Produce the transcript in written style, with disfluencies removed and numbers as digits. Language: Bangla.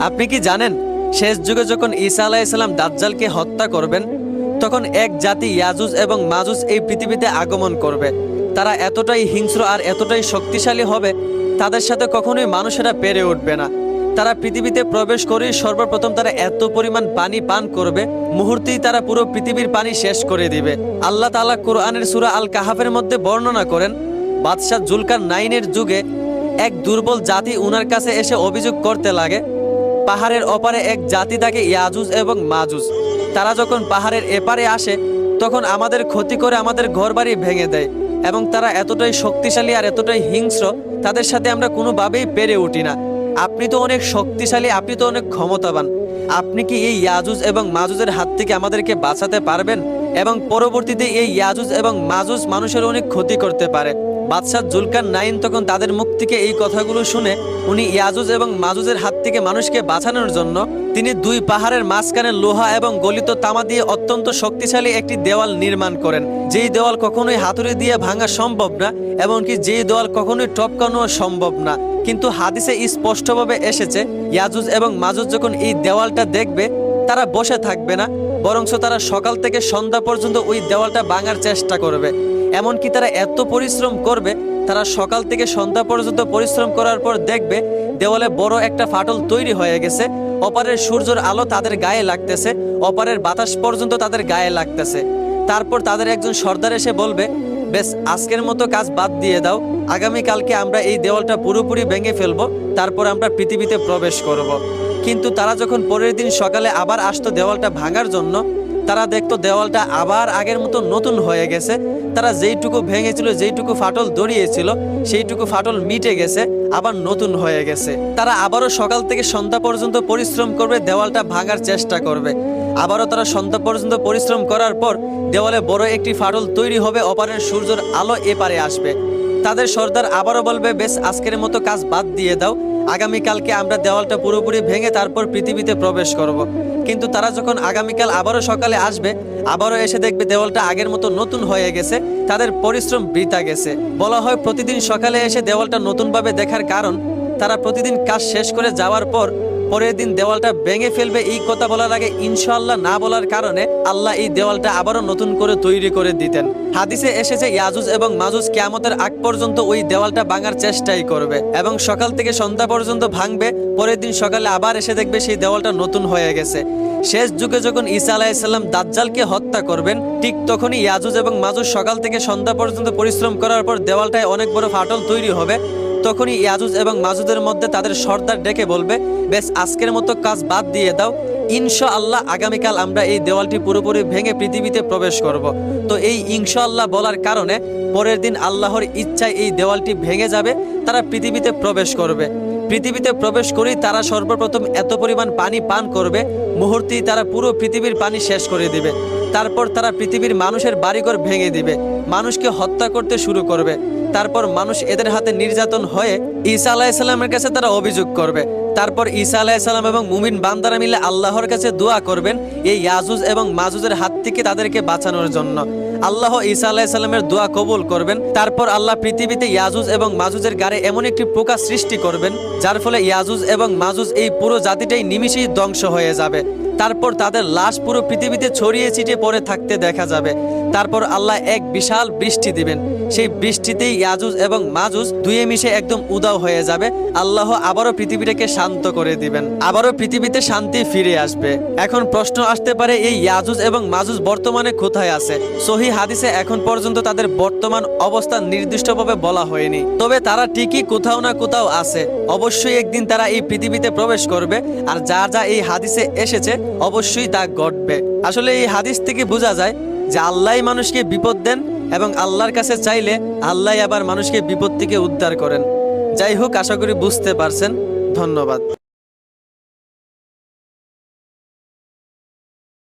আপনি কি জানেন শেষ যুগে যখন ঈসা আলাইহিস সালাম দাজ্জালকে হত্যা করবেন তখন এক জাতি ইয়াজুজ এবং মাজুজ এই পৃথিবীতে আগমন করবে। তারা এতটাই হিংস্র আর এতটাই শক্তিশালী হবে, তাদের সাথে কখনোই মানুষেরা পেরে উঠবে না। তারা পৃথিবীতে প্রবেশ করেই সর্বপ্রথম তারা এত পরিমাণ পানি পান করবে, মুহূর্তেই তারা পুরো পৃথিবীর পানি শেষ করে দিবে। আল্লাহ তাআলা কুরআনের সূরা আল কাহাফের মধ্যে বর্ণনা করেন, বাদশাহ জুলকারনাইনের যুগে এক দুর্বল জাতি উনার কাছে এসে অভিযোগ করতে লাগে, পাহাড়ের ওপারে এক জাতি থাকে ইয়াজুজ এবং মাজুজ। তারা যখন পাহাড়ের এপারে আসে তখন আমাদের ক্ষতি করে আমাদের ঘরবাড়ি ভেঙে দেয় এবং তারা এতটাই শক্তিশালী আর এতটাই হিংস্র, তাদের সাথে আমরা কোনোভাবেই পেরে উঠি না। আপনি তো অনেক শক্তিশালী, আপনি তো অনেক ক্ষমতাবান, আপনি কি এই ইয়াজুজ এবং মাজুজের হাত থেকে আমাদেরকে বাঁচাতে পারবেন? এবং পরবর্তীতে এই ইয়াজুজ এবং মাজুজ মানুষের অনেক ক্ষতি করতে পারে। বাদশাহ জুলকারনাইন তখন তাদের মুখ থেকে এই কথাগুলো শুনে উনি ইয়াজুজ এবং মাজুজের হাত থেকে মানুষকে বাঁচানোর জন্য তিনি দুই পাহাড়ের মাঝখানে লোহা এবং গলিত তামা দিয়ে অত্যন্ত শক্তিশালী একটি দেওয়াল নির্মাণ করেন, যেই দেওয়াল কখনোই হাতুড়ি দিয়ে ভাঙা সম্ভব না, এমনকি যেই দেওয়াল কখনোই টপকানো সম্ভব না। কিন্তু হাদিসে স্পষ্টভাবে এসেছে ইয়াজুজ এবং মাজুজ যখন এই দেওয়ালটা দেখবে তারা বসে থাকবে না, বরঞ্চ তারা সকাল থেকে সন্ধ্যা পর্যন্ত ওই দেওয়ালটা ভাঙার চেষ্টা করবে। এমনকি তারা এত পরিশ্রম করবে, তারা সকাল থেকে সন্ধ্যা পর্যন্ত পরিশ্রম করার পর দেখবে দেওয়ালে বড় একটা ফাটল তৈরি হয়ে গেছে, অপারের সূর্যের আলো তাদের গায়ে লাগতেছে, অপারের বাতাস পর্যন্ত তাদের গায়ে লাগতেছে। তারপর তাদের একজন সর্দার এসে বলবে, বেশ আজকের মতো কাজ বাদ দিয়ে দাও, আগামীকালকে আমরা এই দেওয়ালটা পুরোপুরি ভেঙে ফেলবো, তারপর আমরা পৃথিবীতে প্রবেশ করব। কিন্তু তারা যখন পরের দিন সকালে আবার আসতো দেওয়ালটা ভাঙার জন্য, তারা দেখতো দেওয়ালটা আবার আগের মতো নতুন হয়ে গেছে। তারা যেইটুকু ভেঙেছিল, যেইটুকু ফাটল দড়িয়েছিল, সেইটুকু ফাটল মিটে গেছে, আবার নতুন হয়ে গেছে। তারা আবারও সকাল থেকে সন্ধ্যা পর্যন্ত পরিশ্রম করবে, দেওয়ালটা ভাঙার চেষ্টা করবে। আবারও তারা সন্ধ্যা পর্যন্ত পরিশ্রম করার পর দেওয়ালে বড় একটি ফাটল তৈরি হবে, অপারের সূর্যের আলো এপারে আসবে। তাদের সর্দার আবারও বলবে, বেশ আজকের মতো কাজ বাদ দিয়ে দাও, আগামীকালকে আমরা দেওয়ালটা পুরোপুরি ভেঙে তারপর পৃথিবীতে প্রবেশ করব। কিন্তু তারা যখন আগামীকাল আবারও সকালে আসবে, আবারও এসে দেখবে দেওয়ালটা আগের মতো নতুন হয়ে গেছে, তাদের পরিশ্রম বৃথা গেছে। বলা হয় প্রতিদিন সকালে এসে দেওয়ালটা নতুনভাবে দেখার কারণ তারা প্রতিদিন কাজ শেষ করে যাওয়ার পর পরের দিন দেওয়ালটা ভেঙে ফেলবে, এই কথা বলার আগে ইনশাআল্লাহ না বলার কারণে আল্লাহ এই দেওয়ালটা আবারও নতুন করে তৈরি করে দিতেন। হাদিসে এসেছে ইয়াজুজ এবং মাজুজ কিয়ামতের আগ পর্যন্ত ওই দেওয়ালটা ভাঙার চেষ্টাই করবে এবং সকাল থেকে সন্ধ্যা পর্যন্ত ভাঙবে, পরের দিন সকালে আবার এসে দেখবে সেই দেওয়ালটা নতুন হয়ে গেছে। শেষ যুগে যখন ঈসা আলাইহিস সালাম দাজ্জালকে হত্যা করবেন, ঠিক তখনই ইয়াজুজ এবং মাজুজ সকাল থেকে সন্ধ্যা পর্যন্ত পরিশ্রম করার পর দেওয়ালটায় অনেক বড় ফাটল তৈরি হবে। তখনই ইয়াজুজ এবং মাজুজের মধ্যে তাদের সর্দার ডেকে বলবে, বেশ আজকের মতো কাজ বাদ দিয়ে দাও, ইনশাআল্লাহ আগামীকাল আমরা এই দেওয়ালটি পুরোপুরি ভেঙে পৃথিবীতে প্রবেশ করব। তো এই ইনশাআল্লাহ বলার কারণে পরের দিন আল্লাহর ইচ্ছায় এই দেওয়ালটি ভেঙে যাবে, তারা পৃথিবীতে প্রবেশ করবে। পৃথিবীতে প্রবেশ করেই তারা সর্বপ্রথম এত পরিমাণ পানি পান করবে, মুহূর্তেই তারা পুরো পৃথিবীর পানি শেষ করে দিবে। তারপর তারা পৃথিবীর মানুষের বাড়িঘর ভেঙে দিবে, মানুষকে হত্যা করতে শুরু করবে। তারপর মানুষ এদের হাতে নির্যাতন হয়ে ঈসা আলাইহিস সালামের কাছে তারা অভিযোগ করবে। তারপর ঈসা আলাইহিস সালাম এবং মুমিন বান্দারা মিলে আল্লাহর কাছে দোয়া করবেন এই ইয়াজুজ এবং মাজুজের হাত থেকে তাদেরকে বাঁচানোর জন্য। আল্লাহ ঈসা আলাইহিস সালামের দোয়া কবুল করবেন। তারপর আল্লাহ পৃথিবীতে ইয়াজুজ এবং মাজুজের গাড়ে এমন একটি পোকা সৃষ্টি করবেন যার ফলে ইয়াজুজ এবং মাজুজ এই পুরো জাতিটাই নিমিষেই ধ্বংস হয়ে যাবে। তারপর তাদের লাশ পুরো পৃথিবীতে ছড়িয়ে ছিটিয়ে পড়ে থাকতে দেখা যাবে। তারপর আল্লাহ এক বিশাল বৃষ্টি দিবেন, সেই বৃষ্টিতেই ইয়াজুজ এবং মাজুজ দুয়ে মিশে একদম উদাও হয়ে যাবে। আল্লাহ আবারও পৃথিবীটাকে শান্ত করে দিবেন, আবারও পৃথিবীতে শান্তি ফিরে আসবে। এখন প্রশ্ন আসতে পারে, এই ইয়াজুজ এবং মাজুজ বর্তমানে কোথায় আছে? সহিহ হাদিসে এখন পর্যন্ত তাদের বর্তমান অবস্থা নির্দিষ্টভাবে বলা হয়নি, তবে তারা ঠিকই কোথাও না কোথাও আছে। অবশ্যই একদিন তারা এই পৃথিবীতে প্রবেশ করবে, আর যা যা এই হাদিসে এসেছে অবশ্যই তা ঘটবে। আসলে এই হাদিস থেকে বোঝা যায় যে আল্লাহ মানুষকে বিপদ দেন এবং আল্লাহর কাছে চাইলে আল্লাহ আবার মানুষকে বিপদ থেকে উদ্ধার করেন। যাই হোক, আশা করি বুঝতে পারছেন। ধন্যবাদ।